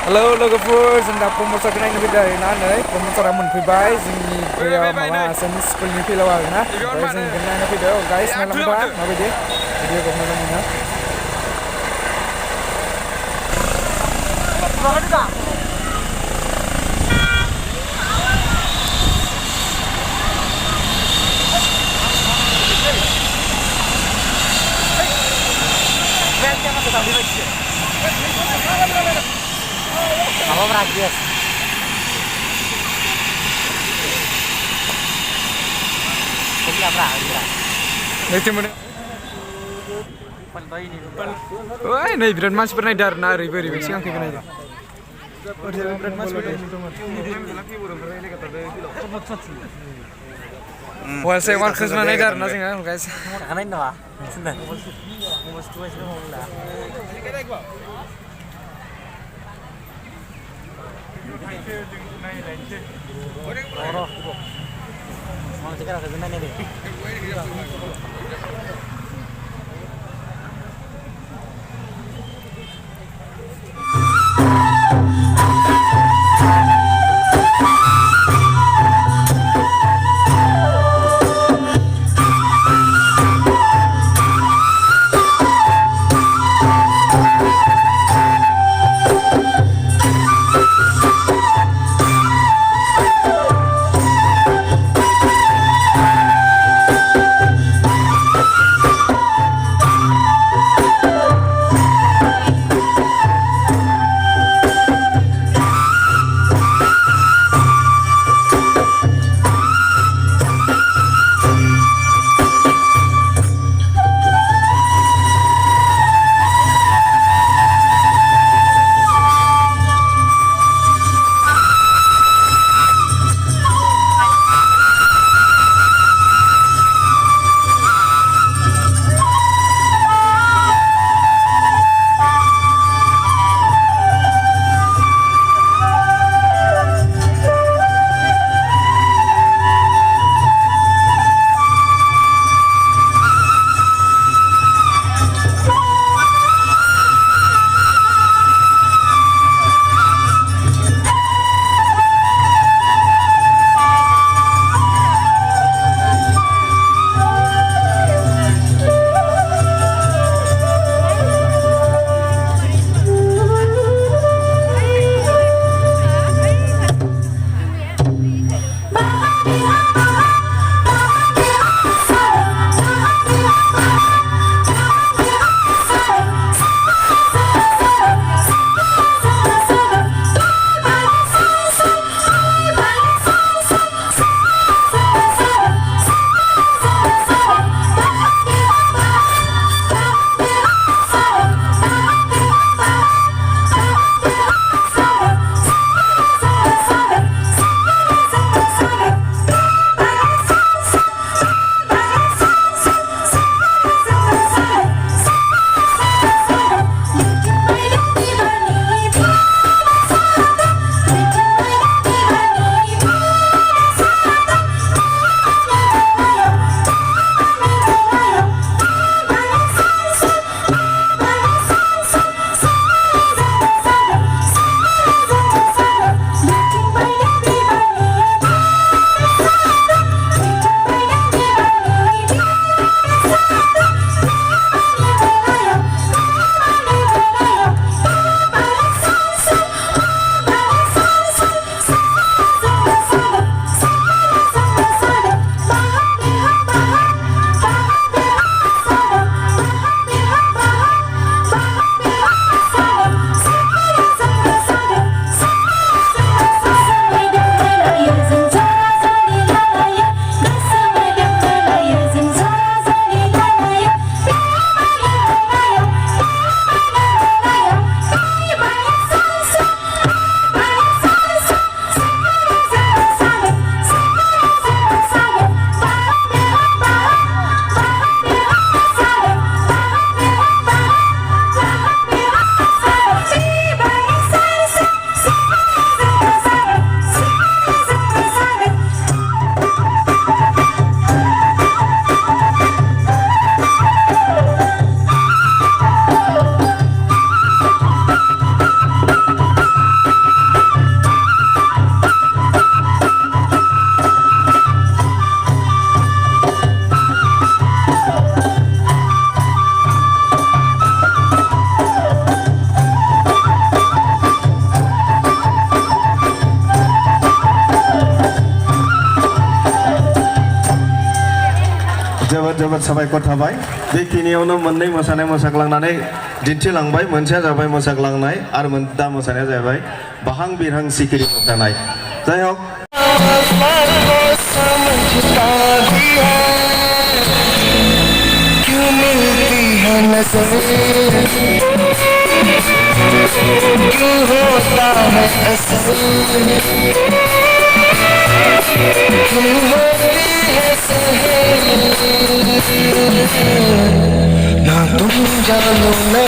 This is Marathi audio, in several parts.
Halo लोगोफोर जोंना प्रम'सन नायनो फैदों आरोना नै प्रम'सना मोनफैबाय जोंनि बेयाव माबा आसामनि स्कुलनि फिल्डआव आरोना ओमफ्राय जों बेखौनो नायनो फैदों गाइस नायलांबा माबायदि भिडिअखौ मोजां mono Apa meragis? Jadi apa? Nanti mana? Wah, ini berat mansper naik dar nari beri beri siang kayak gini aja. Berat mansper naik Wal saya war khasna naik dar nasi nggak guys. Karena ini apa? Sudah. Mus tua sih mau lah. Orang, mau cakap apa sebenarnya ni? साबायखर थाबाय बेखिनियावनो मोननै मोसानाय मोसाग्लांनानै दिन्थिलांबाय मोनसेया जाबाय मोसाग्लांनाय आरो दा मोसानाया जाबाय बाहां बिरहां सिखिरि मोसानाय जाय हक क्यों होता है ऐसा क्यों होती है सहेली ना तुम जानो ना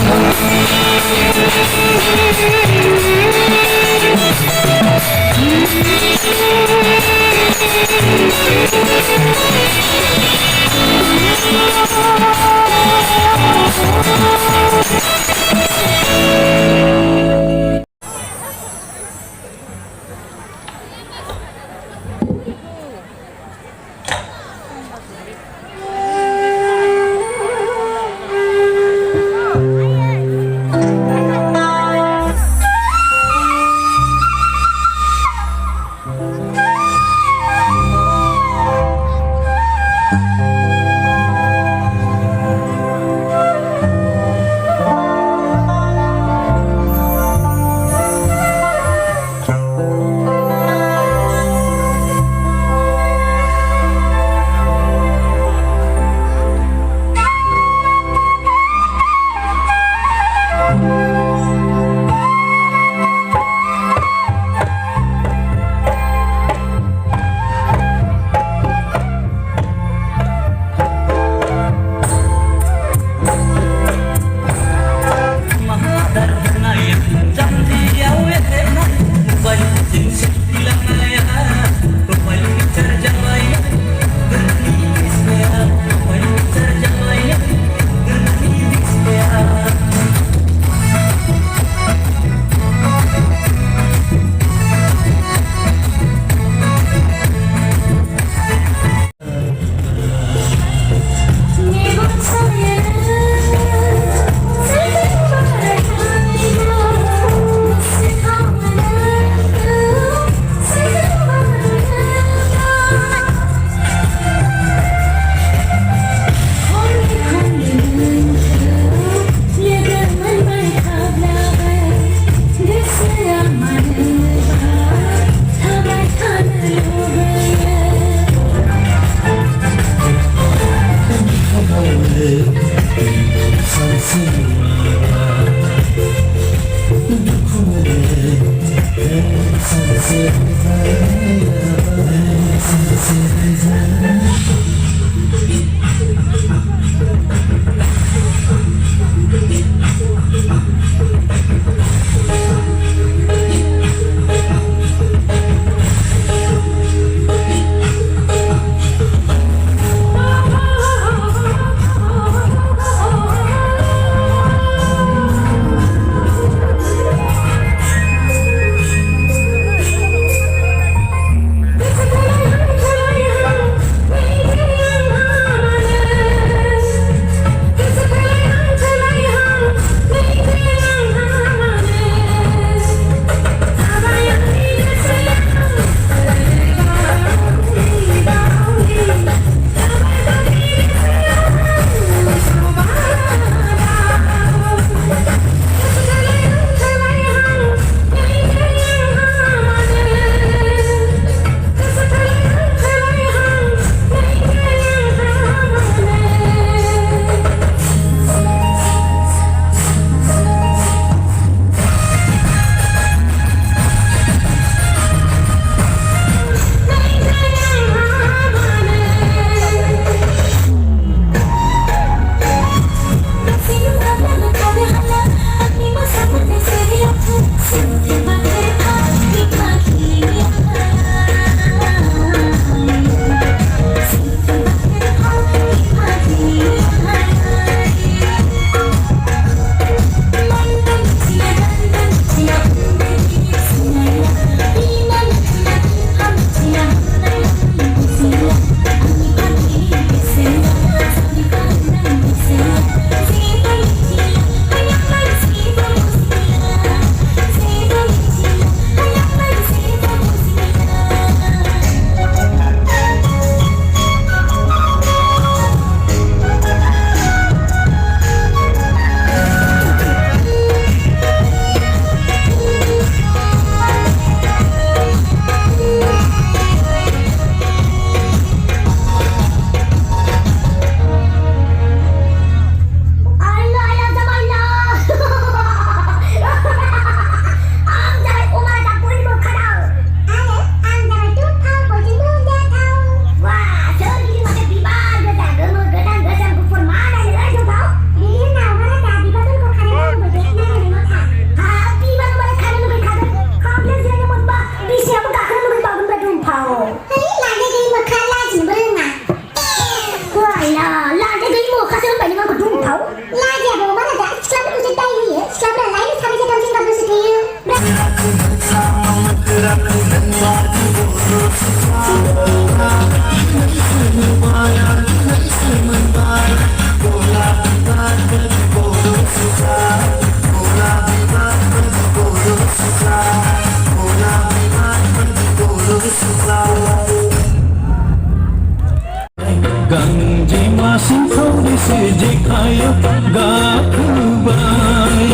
गाखोबाय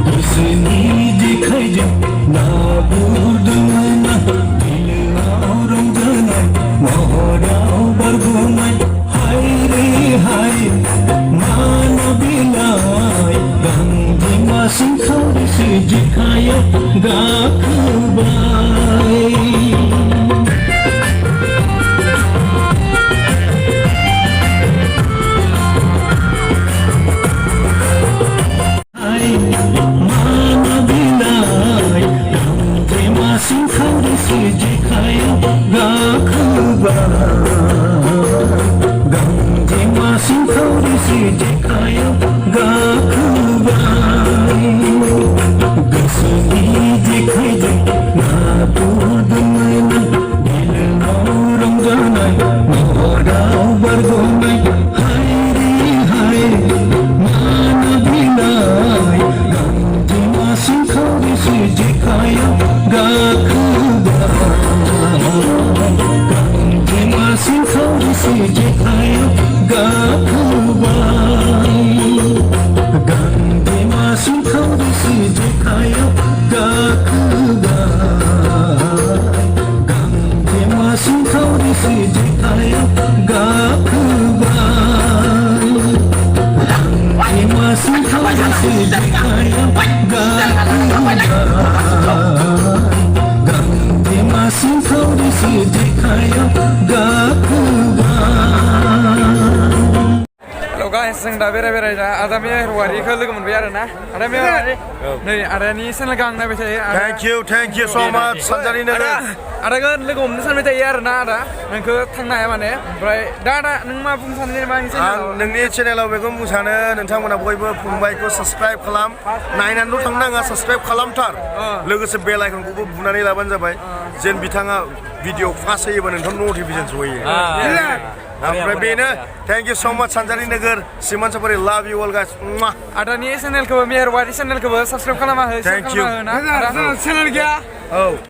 गोसोनि जेखाइजों ना गुरदोंमोन बिलोआव रंजानाय महराव बारग'नाय हाय रे हाय मानो बिलाय गांजेमा सिंखावरिसो जेखाइयाव गाखोबाय सिंखावरिसो जेखाइयाव गाखोबाय गांजेमा सिंखावरिसो जेखाइयाव गाखोबाय गोसोनि जेखाइजों ना गुरदोंमोन बिलोआव रंजानाय महराव बारग'नाय हाय रे हाय मानो बिलाय गांजेमा सिंखावरिसो जेखाइयाव गांजेमा सिंखावरिसो जेखाइयाव गाखोबाय गांजेमा सिंखावरिसो जेखाइयाव गाखोबाय गांजेमा सिंखावरिसो जेखाइयाव गाखोबाय गांजेमा सिंखावरिसो जेखाइयाव गाखोबाय गांजेमा सिंखावरिसो जेखाइयाव गाखोबाय हेल' गाइस जों दा बेराय दा आदा मेहरवारिखौ लोगो मोनबाय आरो ना आदा मेहरवारि नै आदानि चेनेलखौ आं नायबाय थायो थेंक इउ सो माच सानजारि नोगोर आदाखौ लोगो हमनो सानबाय थायो आरो ना आदा नोंखौ थांनो हाया माने ओमफ्राय दा आदा नों मा बुंनो सानो जेनेबा आं नोंनि चेनेलाव बेखौ बुंनो सानो नोंथांमोना बयबो फंबायखौ साबसक्राइब खालाम नायनानैल' थांनो नाङा साबसक्राइब खालामथार लोगोसे बेल आइकनखौबो बुनानै लाबानो जाबाय जेन बिथाङा भिडिअ फार्स्ट होयोबा नोंथां नटिफिकेसन सहैयो ओमफ्राय बेनो थेंक इउ सो माच सानजारि नोगोर सिमान साफारि लाभ इउ अल गाइस आदानि चेनेलखौबो मेहरवारि चेनेलखौबो साबसक्राइब खालामा हो थेंक इउ चेनेल गैया औ